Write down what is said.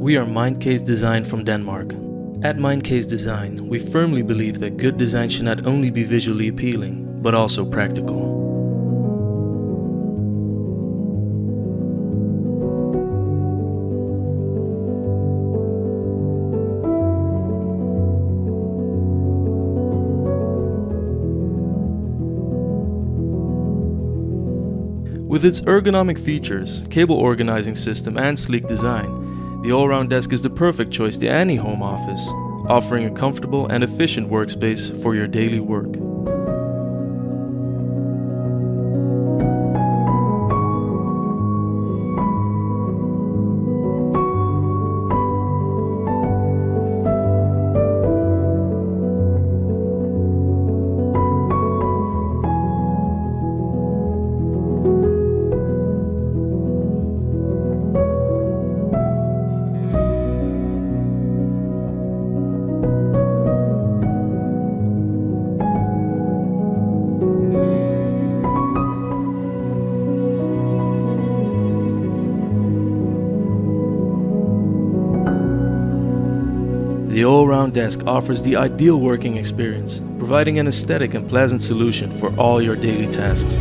We are Mindcase Design from Denmark. At Mindcase Design, we firmly believe that good design should not only be visually appealing, but also practical. With its ergonomic features, cable organizing system, and sleek design, the Allround Desk is the perfect choice to any home office, offering a comfortable and efficient workspace for your daily work. The Allround Desk offers the ideal working experience, providing an aesthetic and pleasant solution for all your daily tasks.